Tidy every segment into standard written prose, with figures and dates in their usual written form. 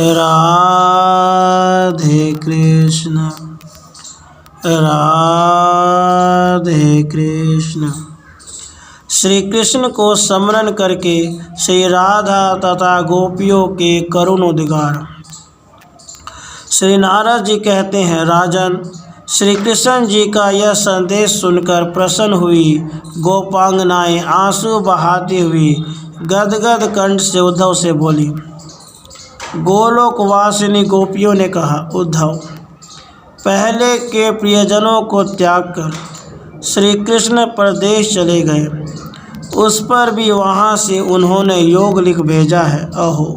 राधे कृष्ण राधे कृष्ण। श्री कृष्ण को स्मरण करके श्री राधा तथा गोपियों के करुण उद्गार। श्री नारद जी कहते हैं, राजन, श्री कृष्ण जी का यह संदेश सुनकर प्रसन्न हुई गोपांगनाएं आंसू बहाती हुई गदगद कंठ से उद्धव से बोली। गोलोकवासिनी गोपियों ने कहा, उद्धव, पहले के प्रियजनों को त्याग कर श्री कृष्ण परदेश चले गए, उस पर भी वहाँ से उन्होंने योग लिख भेजा है। अहो,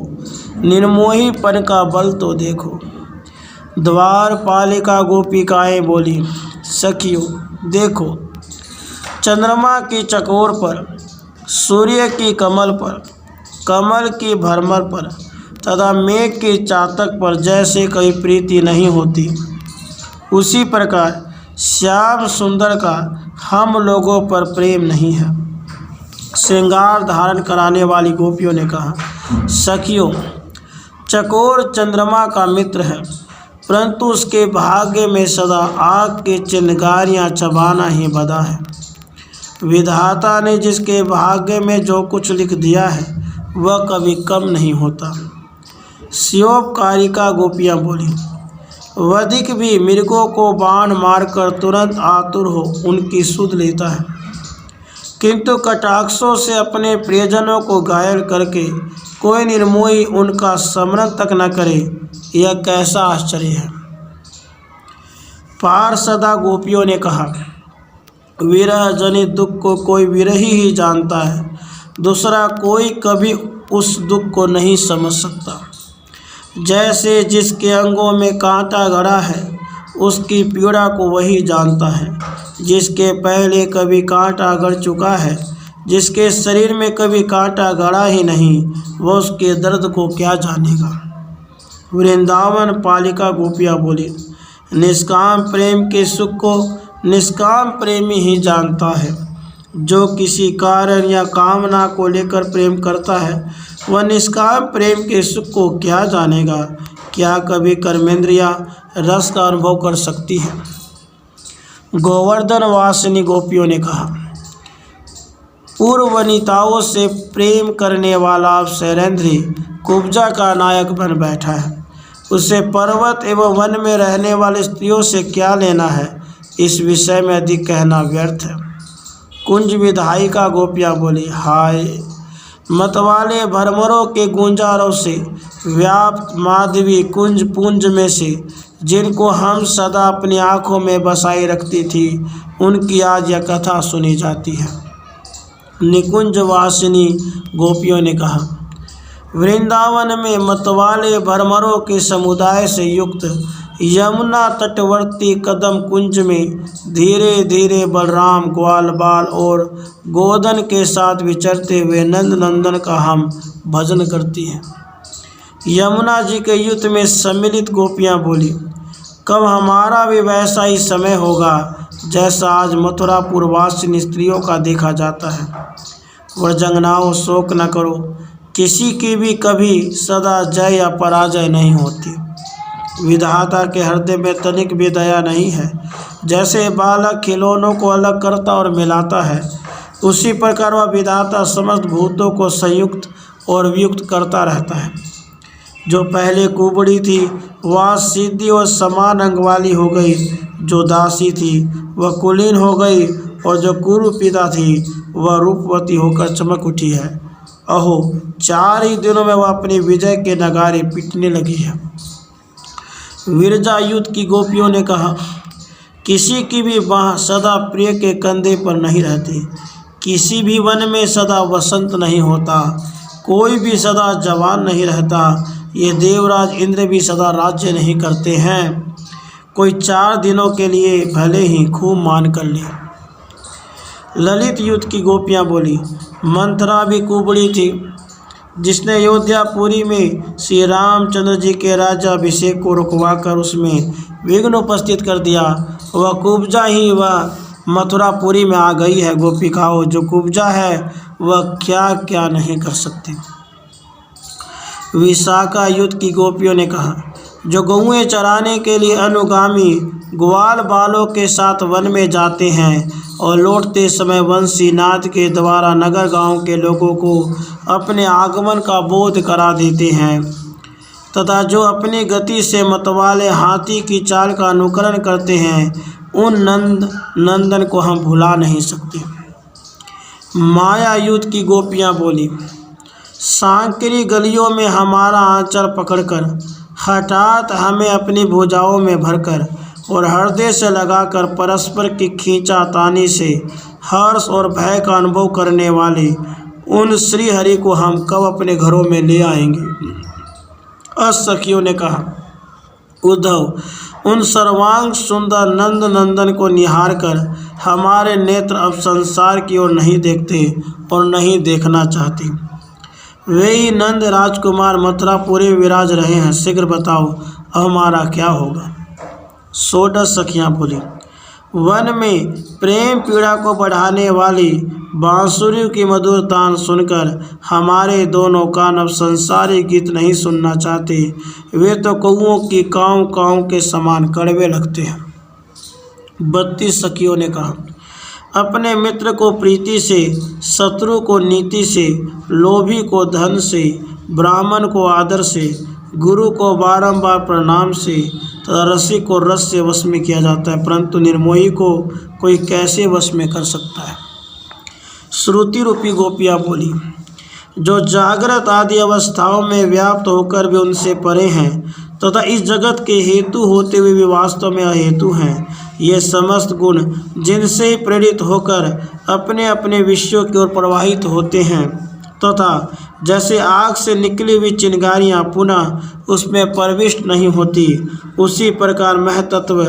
निर्मोहीपन का बल तो देखो। द्वारपालिका गोपिकाएं बोली, सखियों देखो, चंद्रमा की चकोर पर, सूर्य की कमल पर, कमल की भरमर पर तथा मेघ की चातक पर जैसे कोई प्रीति नहीं होती, उसी प्रकार श्याम सुंदर का हम लोगों पर प्रेम नहीं है। श्रृंगार धारण कराने वाली गोपियों ने कहा, सखियों, चकोर चंद्रमा का मित्र है, परंतु उसके भाग्य में सदा आग के चिंगारियाँ चबाना ही बधा है। विधाता ने जिसके भाग्य में जो कुछ लिख दिया है वह कभी कम नहीं होता। शिवोपकारिका गोपियाँ बोली, वधिक भी मृगों को बाण मारकर तुरंत आतुर हो उनकी सुध लेता है, किंतु कटाक्षों से अपने प्रियजनों को घायल करके कोई निर्मोही उनका स्मरण तक न करे, यह कैसा आश्चर्य है। पार्षदा गोपियों ने कहा, विरह जनित दुख को कोई विरही ही जानता है, दूसरा कोई कभी उस दुख को नहीं समझ सकता। जैसे जिसके अंगों में कांटा गड़ा है उसकी पीड़ा को वही जानता है, जिसके पहले कभी कांटा गड़ चुका है, जिसके शरीर में कभी कांटा गड़ा ही नहीं, वह उसके दर्द को क्या जानेगा। वृंदावन पालिका गोपियाँ बोली, निष्काम प्रेम के सुख को निष्काम प्रेमी ही जानता है। जो किसी कारण या कामना को लेकर प्रेम करता है वह निष्काम प्रेम के सुख को क्या जानेगा। क्या कभी कर्मेंद्रियाँ रस का अनुभव कर सकती है। गोवर्धन वासिनी गोपियों ने कहा, पूर्व वनिताओं से प्रेम करने वाला शैलेंद्री कुब्जा का नायक बन बैठा है, उसे पर्वत एवं वन में रहने वाली स्त्रियों से क्या लेना है, इस विषय में अधिक कहना व्यर्थ है। कुंज विधायिका गोपियाँ बोली, हाय, मतवाले भरमरों के गुंजारों से व्याप्त माधवी कुंज पुंज में से जिनको हम सदा अपनी आँखों में बसाई रखती थी, उनकी आज यह कथा सुनी जाती है। निकुंज वासिनी गोपियों ने कहा, वृंदावन में मतवाले भरमरों के समुदाय से युक्त यमुना तटवर्ती कदम कुंज में धीरे धीरे बलराम ग्वाल बाल और गोधन के साथ विचरते हुए नंद नंदन का हम भजन करती हैं। यमुना जी के युद्ध में सम्मिलित गोपियाँ बोली, कब हमारा भी वैसा ही समय होगा जैसा आज मथुरापुर वासिनी स्त्रियों का देखा जाता है। व्रजंगनाओं, शोक न करो, किसी की भी कभी सदा जय या पराजय नहीं होती। विधाता के हृदय में तनिक भी दया नहीं है। जैसे बालक खिलौनों को अलग करता और मिलाता है, उसी प्रकार वह विधाता समस्त भूतों को संयुक्त और वियुक्त करता रहता है। जो पहले कुबड़ी थी वह सीधी और समान अंग वाली हो गई, जो दासी थी वह कुलीन हो गई, और जो कुरूपिता थी वह रूपवती होकर चमक उठी है। अहो, 4 ही दिनों में वह अपनी विजय के नगारे पीटने लगी है। विरजा युद्ध की गोपियों ने कहा, किसी की भी बाँह सदा प्रिय के कंधे पर नहीं रहती, किसी भी वन में सदा वसंत नहीं होता, कोई भी सदा जवान नहीं रहता, ये देवराज इंद्र भी सदा राज्य नहीं करते हैं। कोई 4 दिनों के लिए भले ही खूब मान कर ले। ललित युद्ध की गोपियाँ बोली, मंथरा भी कुबड़ी थी, जिसने अयोध्यापुरी में श्री रामचंद्र जी के राज्याभिषेक को रुकवाकर उसमें विघ्न उपस्थित कर दिया। वह कुब्जा ही वह मथुरापुरी में आ गई है। गोपिकाओं, जो कुब्जा है वह क्या क्या नहीं कर सकती। विशाखा युद्ध की गोपियों ने कहा, जो गौएं चराने के लिए अनुगामी ग्वाल बालों के साथ वन में जाते हैं और लौटते समय वंशी नाद के द्वारा नगर गांव के लोगों को अपने आगमन का बोध करा देते हैं तथा जो अपनी गति से मतवाले हाथी की चाल का अनुकरण करते हैं, उन नंदन को हम भुला नहीं सकते। माया युद्ध की गोपियाँ बोली, सांकरी गलियों में हमारा आंचल पकड़कर हठात हमें अपनी भुजाओं में भरकर और हृदय से लगाकर परस्पर की खींचातानी से हर्ष और भय का अनुभव करने वाले उन श्री हरि को हम कब अपने घरों में ले आएंगे। सखियों ने कहा, उद्धव, उन सर्वांग सुंदर नंद नंदन को निहार कर हमारे नेत्र अब संसार की ओर नहीं देखते और नहीं देखना चाहते। वे ही नंद राजकुमार मथुरापुरी विराज रहे हैं, शीघ्र बताओ अब हमारा क्या होगा। 16 सखियाँ बोली, वन में प्रेम पीड़ा को बढ़ाने वाली बांसुरी की मधुर तान सुनकर हमारे दोनों कान अब संसारी गीत नहीं सुनना चाहते। वे तो कौओं की काँव काँव के समान कड़वे लगते हैं। 32 सखियों ने कहा, अपने मित्र को प्रीति से, शत्रु को नीति से, लोभी को धन से, ब्राह्मण को आदर से, गुरु को बारंबार प्रणाम से तथा रसिक को रस से वश में किया जाता है, परंतु निर्मोही को कोई कैसे वश में कर सकता है। श्रुति रूपी गोपियाँ बोली, जो जागृत आदि अवस्थाओं में व्याप्त होकर भी उनसे परे हैं तथा इस जगत के हेतु होते हुए भी वास्तव में अहेतु हैं, ये समस्त गुण जिनसे ही प्रेरित होकर अपने अपने विषयों की ओर प्रवाहित होते हैं तथा जैसे आग से निकली हुई चिंगारियाँ पुनः उसमें प्रविष्ट नहीं होती, उसी प्रकार महतत्व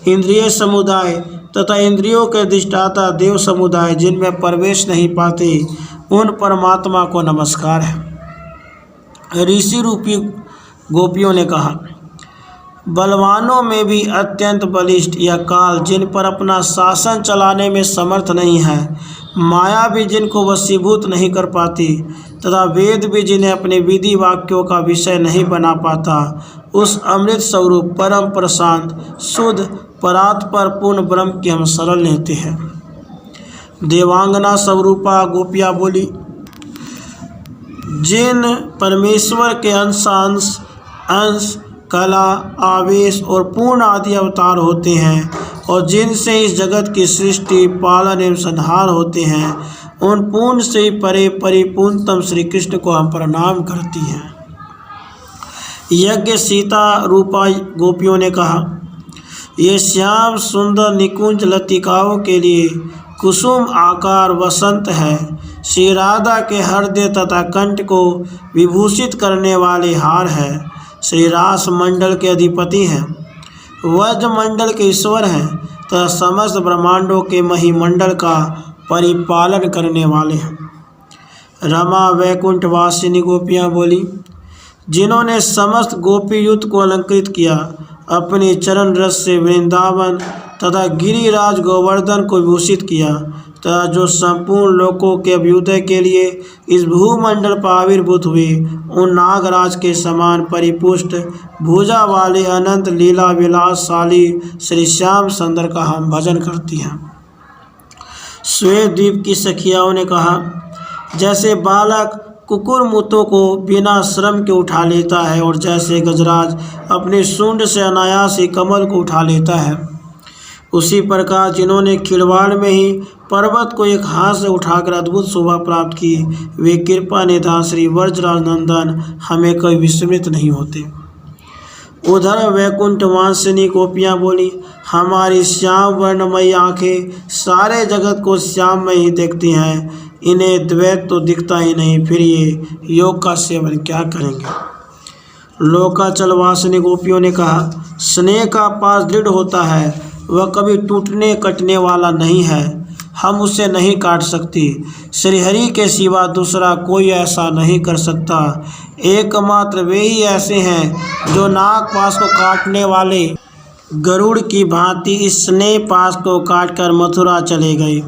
इंद्रिय समुदाय तथा इंद्रियों के अधिष्ठाता देव समुदाय जिनमें प्रवेश नहीं पाते, उन परमात्मा को नमस्कार है। ऋषि रूपी गोपियों ने कहा, बलवानों में भी अत्यंत बलिष्ठ यह काल जिन पर अपना शासन चलाने में समर्थ नहीं है, माया भी जिनको वशीभूत नहीं कर पाती तथा वेद भी जिन्हें अपने विधि वाक्यों का विषय नहीं बना पाता, उस अमृत स्वरूप परम प्रशांत शुद्ध परात्पर पूर्ण ब्रह्म की हम शरण लेते हैं। देवांगना स्वरूपा गोपियाँ बोली, जिन परमेश्वर के अंश कला आवेश और पूर्ण आदि अवतार होते हैं और जिनसे इस जगत की सृष्टि पालन एवं संहार होते हैं, उन पूर्ण से ही परे परिपूर्णतम श्री कृष्ण को हम प्रणाम करती हैं। यज्ञ सीता रूपा गोपियों ने कहा, ये श्याम सुंदर निकुंज लतिकाओं के लिए कुसुम आकार वसंत है, श्री राधा के हृदय तथा कंठ को विभूषित करने वाले हार है, श्री रास मंडल के अधिपति हैं, वज्र मंडल के ईश्वर हैं तथा समस्त ब्रह्मांडों के महिमंडल का परिपालन करने वाले हैं। रमा वैकुंठ वासिनी गोपियाँ बोली, जिन्होंने समस्त गोपी युद्ध को अलंकृत किया, अपने चरण रस से वृंदावन तथा गिरिराज गोवर्धन को विभूषित किया तथा जो संपूर्ण लोकों के अभ्युदय के लिए इस भूमंडल पर आविर्भूत हुए, उन नागराज के समान परिपुष्ट भुजा वाले अनंत लीला विलासशाली श्री श्याम सुंदर का हम भजन करती हैं। श्वेत द्वीप की सखियाओं ने कहा, जैसे बालक कुकुरमुतों को बिना श्रम के उठा लेता है और जैसे गजराज अपने सूंड से अनायास ही कमल को उठा लेता है, उसी प्रकार जिन्होंने खिलवाड़ में ही पर्वत को एक हाथ से उठाकर अद्भुत शोभा प्राप्त की, वे कृपा निधान श्री व्रजराज नंदन हमें कभी विस्मृत नहीं होते। उधर वैकुंठ वासिनी गोपियाँ बोली, हमारी श्याम वर्णमयी आँखें सारे जगत को श्याममय ही देखती हैं, इन्हें द्वैत तो दिखता ही नहीं, फिर ये योग का सेवन क्या करेंगे। लोकाचल वासिनी गोपियों ने कहा, स्नेह का पास दृढ़ होता है, वह कभी टूटने कटने वाला नहीं है, हम उसे नहीं काट सकती, श्रीहरि के सिवा दूसरा कोई ऐसा नहीं कर सकता, एकमात्र वे ही ऐसे हैं जो नाग पास को काटने वाले गरुड़ की भांति इस स्नेह पास को काटकर मथुरा चले गए।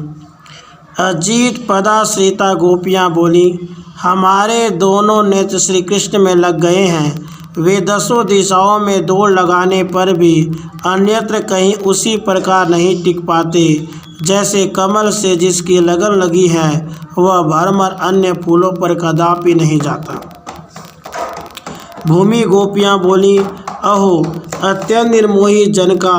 अजीत पदाश्रिता गोपियाँ बोली, हमारे दोनों नेत्र श्री कृष्ण में लग गए हैं। वे दसों दिशाओं में दौड़ लगाने पर भी अन्यत्र कहीं उसी प्रकार नहीं टिक पाते जैसे कमल से जिसकी लगन लगी है वह भरमर अन्य फूलों पर कदापि नहीं जाता। भूमि गोपियाँ बोली, अहो अत्यंत निर्मोही जन का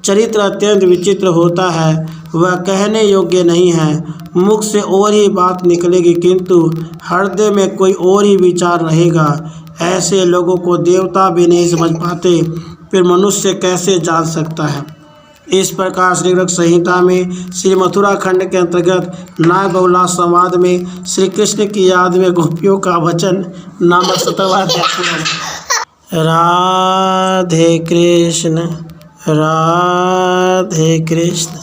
चरित्र अत्यंत विचित्र होता है, वह कहने योग्य नहीं है। मुख से और ही बात निकलेगी किंतु हृदय में कोई और ही विचार रहेगा। ऐसे लोगों को देवता भी नहीं समझ पाते, फिर मनुष्य कैसे जान सकता है। इस प्रकार श्री ग्रंथ संहिता में श्री मथुरा खंड के अंतर्गत नाग बहुला संवाद में श्री कृष्ण की याद में गोपियों का वचन नामक 17वां अध्याय पूरा हुआ। राधे कृष्ण राधे कृष्ण।